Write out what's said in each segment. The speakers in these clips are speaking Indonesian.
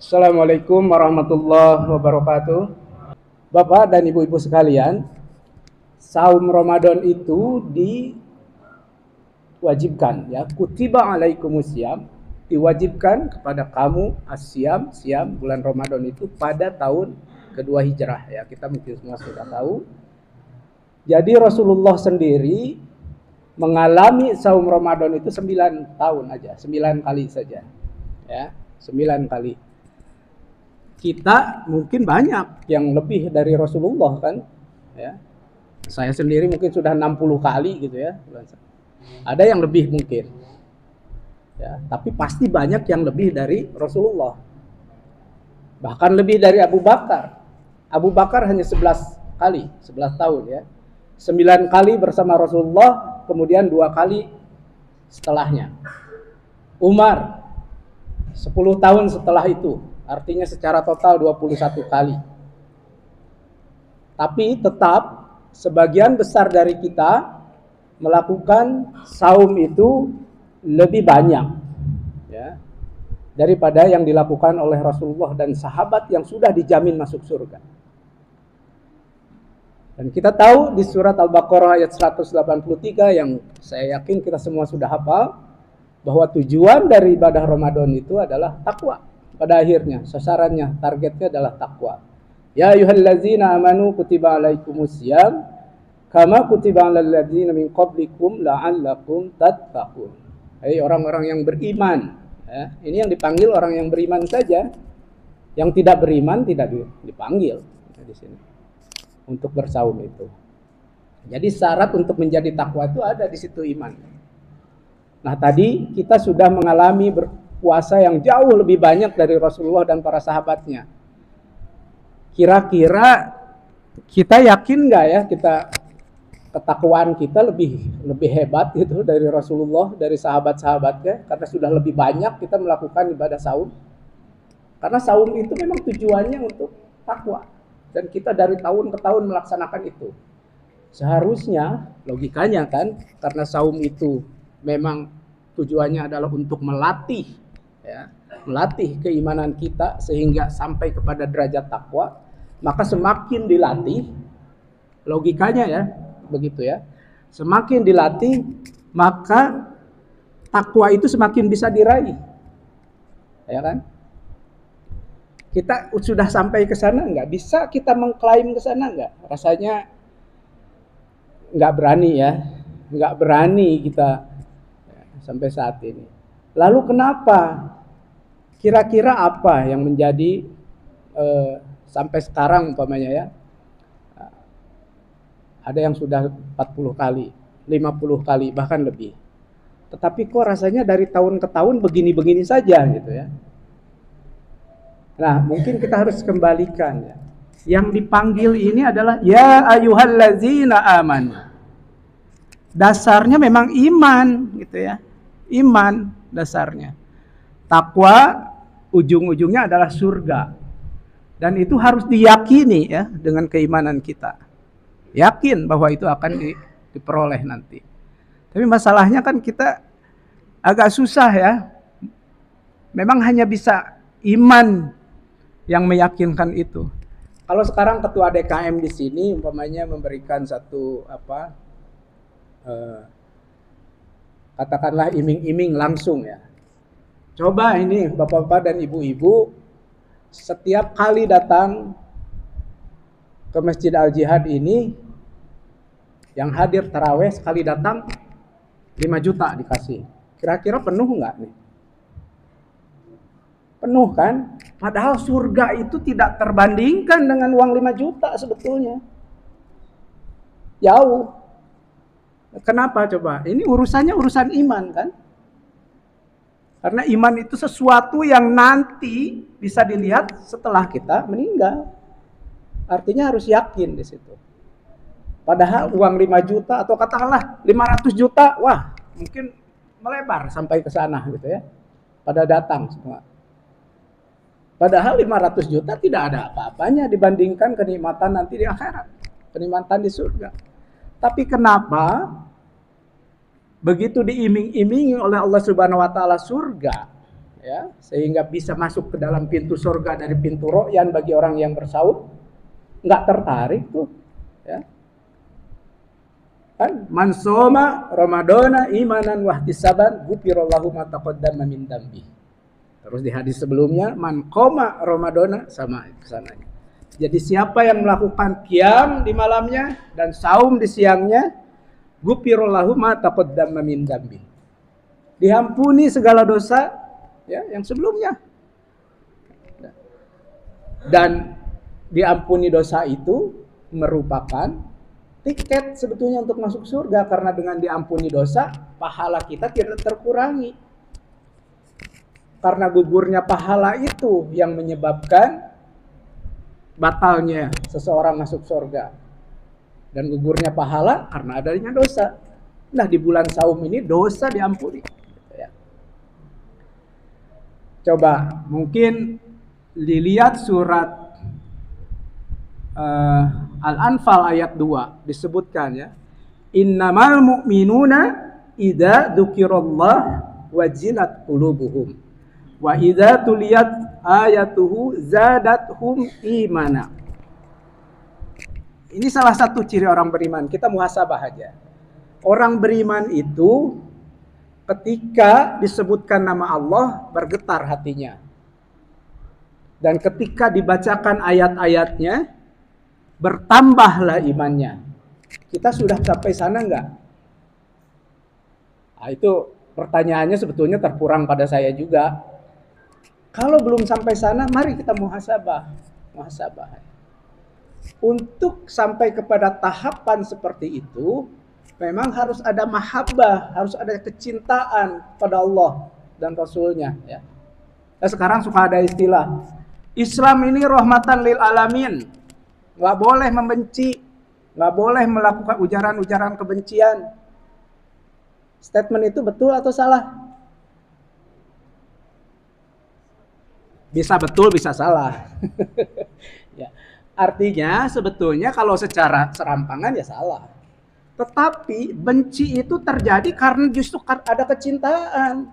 Assalamualaikum warahmatullahi wabarakatuh. Bapak dan ibu-ibu sekalian, saum Ramadan itu diwajibkan ya. Kutiba alaikumusiyam, diwajibkan kepada kamu asyam, siam bulan Ramadan itu pada tahun kedua hijrah ya. Kita mungkin semua sudah tahu. Jadi Rasulullah sendiri mengalami saum Ramadan itu 9 tahun aja, 9 kali saja. Ya, 9 kali. Kita mungkin banyak yang lebih dari Rasulullah kan ya. Saya sendiri mungkin sudah 60 kali gitu ya. Ada yang lebih mungkin ya, tapi pasti banyak yang lebih dari Rasulullah, bahkan lebih dari Abu Bakar. Abu Bakar hanya 11 kali, 11 tahun ya. 9 kali bersama Rasulullah, kemudian 2 kali setelahnya. Umar 10 tahun setelah itu, artinya secara total 21 kali. Tapi tetap sebagian besar dari kita melakukan saum itu lebih banyak ya, daripada yang dilakukan oleh Rasulullah dan sahabat yang sudah dijamin masuk surga. Dan kita tahu di surat Al-Baqarah ayat 183 yang saya yakin kita semua sudah hafal, bahwa tujuan dari ibadah Ramadan itu adalah takwa. Pada akhirnya, sasarannya, targetnya adalah takwa. Ya ayyuhallazina amanu kutiba alaikumusiyam kama kutiba alal ladzina min qablikum la'allakum tattaqun. Hai orang-orang yang beriman. Ya, ini yang dipanggil orang yang beriman saja. Yang tidak beriman tidak dipanggil di sini untuk bersaum itu. Jadi syarat untuk menjadi takwa itu ada di situ, iman. Nah, tadi kita sudah mengalami puasa yang jauh lebih banyak dari Rasulullah dan para sahabatnya. Kira-kira kita yakin nggak ya, ketakwaan kita lebih hebat gitu dari Rasulullah, dari sahabat-sahabatnya, karena sudah lebih banyak kita melakukan ibadah saum. Karena saum itu memang tujuannya untuk takwa, dan kita dari tahun ke tahun melaksanakan itu. Seharusnya logikanya kan, karena saum itu memang tujuannya adalah untuk melatih ya, melatih keimanan kita sehingga sampai kepada derajat takwa, maka semakin dilatih, logikanya ya begitu ya, semakin dilatih maka takwa itu semakin bisa diraih, ya kan? Kita sudah sampai ke sana nggak? Bisa kita mengklaim ke sana nggak? Rasanya nggak berani ya, nggak berani kita sampai saat ini. Lalu kenapa? Kira-kira apa yang menjadi sampai sekarang umpamanya ya, ada yang sudah 40 kali, 50 kali, bahkan lebih. Tetapi kok rasanya dari tahun ke tahun begini-begini saja gitu ya. Nah, mungkin kita harus kembalikan ya. Yang dipanggil ini adalah ya ayyuhallazina amanu. Dasarnya memang iman gitu ya. Iman dasarnya. Takwa ujung-ujungnya adalah surga. Dan itu harus diyakini ya dengan keimanan kita. Yakin bahwa itu akan diperoleh nanti. Tapi masalahnya kan kita agak susah ya. Memang hanya bisa iman yang meyakinkan itu. Kalau sekarang ketua DKM di sini umpamanya memberikan satu katakanlah iming-iming langsung ya. Coba ini bapak-bapak dan ibu-ibu setiap kali datang ke Masjid Al-Jihad ini, yang hadir taraweh sekali datang 5 juta dikasih. Kira-kira penuh nggak nih? Penuh kan? Padahal surga itu tidak terbandingkan dengan uang 5 juta sebetulnya. Jauh. Kenapa coba? Ini urusannya urusan iman kan? Karena iman itu sesuatu yang nanti bisa dilihat setelah kita meninggal. Artinya harus yakin di situ. Padahal uang 5 juta atau katakanlah 500 juta, wah mungkin melebar sampai ke sana gitu ya. Pada datang semua. Padahal 500 juta tidak ada apa-apanya dibandingkan kenikmatan nanti di akhirat. Kenikmatan di surga. Tapi kenapa begitu diiming-imingi oleh Allah Subhanahu wa taala surga ya, sehingga bisa masuk ke dalam pintu surga dari pintu royan bagi orang yang bersaum, nggak tertarik tuh, ya. Kan man soma ramadana imanan wahtisaban ghufirallahu ma taqaddama min dambi. Terus di hadis sebelumnya man qoma ramadana, sama kesananya. Jadi siapa yang melakukan qiyam di malamnya dan saum di siangnya, ghufirallahu ma taqaddama min dambi. Diampuni segala dosa, ya, yang sebelumnya. Dan diampuni dosa itu merupakan tiket sebetulnya untuk masuk surga, karena dengan diampuni dosa, pahala kita tidak terkurangi. Karena gugurnya pahala itu yang menyebabkan batalnya seseorang masuk surga. Dan gugurnya pahala karena adanya dosa. Nah, di bulan saum ini dosa diampuni. Coba mungkin dilihat surat Al-Anfal ayat 2 disebutkan, ya. Innamal mu'minuna idza dzukirallah wajilat qulubuhum wa idza tuliyat ayatuhu zadathum imana. Ini salah satu ciri orang beriman. Kita muhasabah aja. Orang beriman itu ketika disebutkan nama Allah bergetar hatinya. Dan ketika dibacakan ayat-ayatnya bertambahlah imannya. Kita sudah sampai sana enggak? Nah, itu pertanyaannya sebetulnya terkurang pada saya juga. Kalau belum sampai sana, mari kita muhasabah. Untuk sampai kepada tahapan seperti itu, memang harus ada mahabbah, harus ada kecintaan pada Allah dan Rasulnya, ya. Nah, sekarang suka ada istilah Islam ini rahmatan lil alamin. Nggak boleh membenci, nggak boleh melakukan ujaran-ujaran kebencian. Statement itu betul atau salah? Bisa betul, bisa salah. Ya. Artinya sebetulnya kalau secara serampangan ya salah. Tetapi benci itu terjadi karena justru ada kecintaan.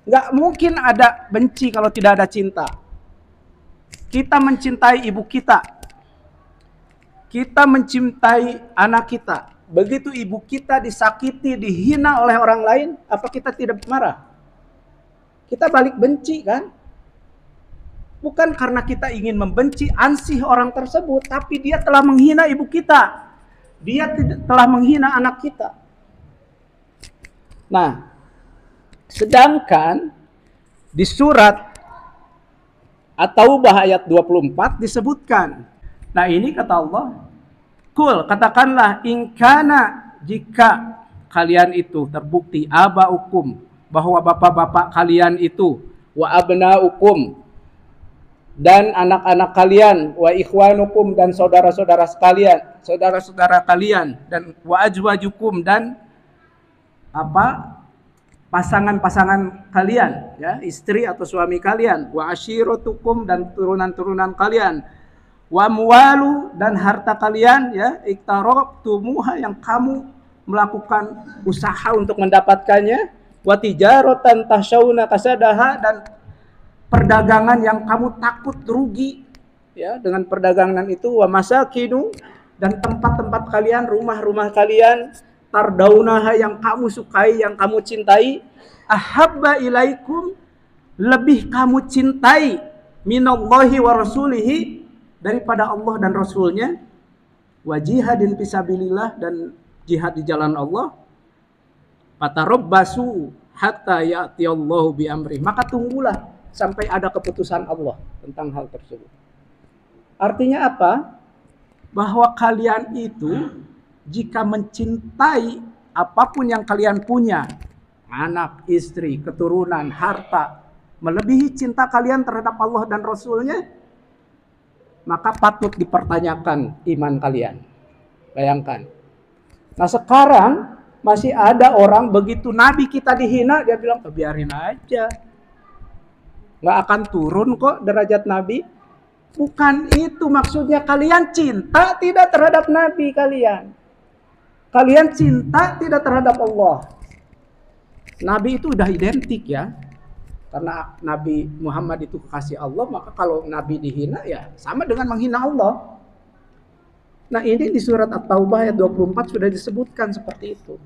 Nggak mungkin ada benci kalau tidak ada cinta. Kita mencintai ibu kita. Kita mencintai anak kita. Begitu ibu kita disakiti, dihina oleh orang lain, apa kita tidak marah? Kita balik benci, kan? Bukan karena kita ingin membenci, ansih orang tersebut, tapi dia telah menghina ibu kita. Dia telah menghina anak kita. Nah, sedangkan di surat At-Taubah ayat 24 disebutkan. Nah, ini kata Allah, Kul, katakanlah, ingkana, jika kalian itu terbukti abaukum, bahwa bapak-bapak kalian itu, wa abnaukum, dan anak-anak kalian, wa ikhwanukum, dan saudara-saudara sekalian, saudara-saudara kalian, dan wa ajwajukum, dan pasangan-pasangan kalian, ya, istri atau suami kalian, wa ashiratukum, dan turunan-turunan kalian, wa muwalu, dan harta kalian, ya, iktaraqtumuha, yang kamu melakukan usaha untuk mendapatkannya, wa tijaratan tahsyawna kasadaha, dan perdagangan yang kamu takut rugi, ya, dengan perdagangan itu, wa masakinu, dan tempat-tempat kalian, rumah-rumah kalian, tardaunaha, yang kamu sukai, yang kamu cintai, ahabba ilaikum, lebih kamu cintai, minallahi wa rasulihi, daripada Allah dan Rasulnya, wa jihadin fisabilillah, dan jihad di jalan Allah, fatarabbasu hatta ya'tiyallahu bi amri, maka tunggulah sampai ada keputusan Allah tentang hal tersebut. Artinya apa? Bahwa kalian itu jika mencintai apapun yang kalian punya, anak, istri, keturunan, harta, melebihi cinta kalian terhadap Allah dan Rasulnya, maka patut dipertanyakan iman kalian. Bayangkan. Nah, sekarang masih ada orang begitu Nabi kita dihina, dia bilang, biarin aja. Nggak akan turun kok derajat Nabi. Bukan itu maksudnya. Kalian cinta tidak terhadap Nabi kalian. Kalian cinta tidak terhadap Allah. Nabi itu udah identik, ya. Karena Nabi Muhammad itu kekasih Allah, maka kalau Nabi dihina ya sama dengan menghina Allah. Nah ini di surat At-Taubah ayat 24 sudah disebutkan seperti itu.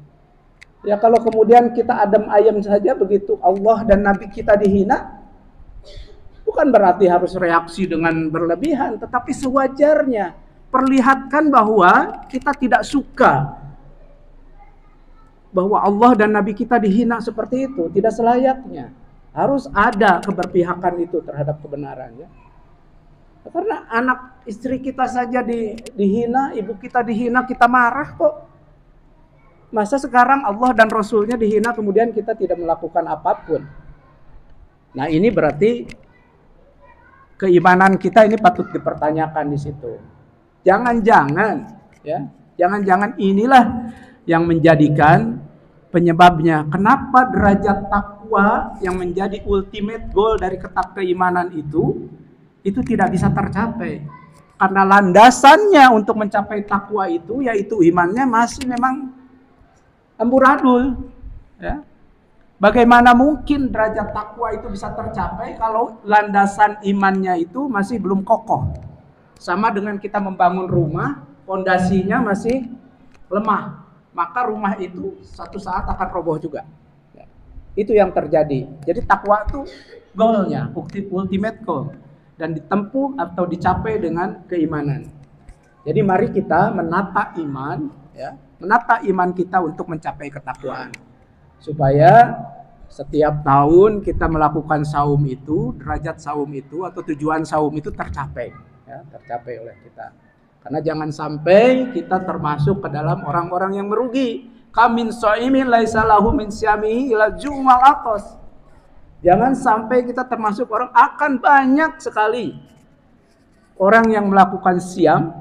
Ya kalau kemudian kita adem ayem saja begitu Allah dan Nabi kita dihina, bukan berarti harus reaksi dengan berlebihan, tetapi sewajarnya. Perlihatkan bahwa kita tidak suka bahwa Allah dan Nabi kita dihina seperti itu, tidak selayaknya. Harus ada keberpihakan itu terhadap kebenaran ya. Karena anak istri kita saja dihina, ibu kita dihina, kita marah kok. Masa sekarang Allah dan Rasulnya dihina kemudian kita tidak melakukan apapun. Nah ini berarti keimanan kita ini patut dipertanyakan di situ. Jangan-jangan ya, jangan-jangan inilah yang menjadikan penyebabnya kenapa derajat takwa yang menjadi ultimate goal dari keimanan itu tidak bisa tercapai. Karena landasannya untuk mencapai takwa itu yaitu imannya masih memang amburadul ya. Bagaimana mungkin derajat takwa itu bisa tercapai kalau landasan imannya itu masih belum kokoh. Sama dengan kita membangun rumah, fondasinya masih lemah, maka rumah itu suatu saat akan roboh juga. Itu yang terjadi. Jadi takwa itu goalnya, ultimate goal, dan ditempuh atau dicapai dengan keimanan. Jadi mari kita menata iman, ya, menata iman kita untuk mencapai ketakwaan, supaya setiap tahun kita melakukan saum itu, derajat saum itu atau tujuan saum itu tercapai, ya, tercapai oleh kita. Karena jangan sampai kita termasuk ke dalam orang-orang yang merugi. Kamin shaimin laisa lahu min syamihi ila ju'mal atas. Jangan sampai kita termasuk orang, akan banyak sekali orang yang melakukan siam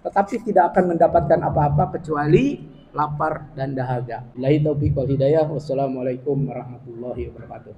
tetapi tidak akan mendapatkan apa-apa kecuali lapar dan dahaga. Billahi taufiq wal hidayah. Wassalamualaikum warahmatullahi wabarakatuh.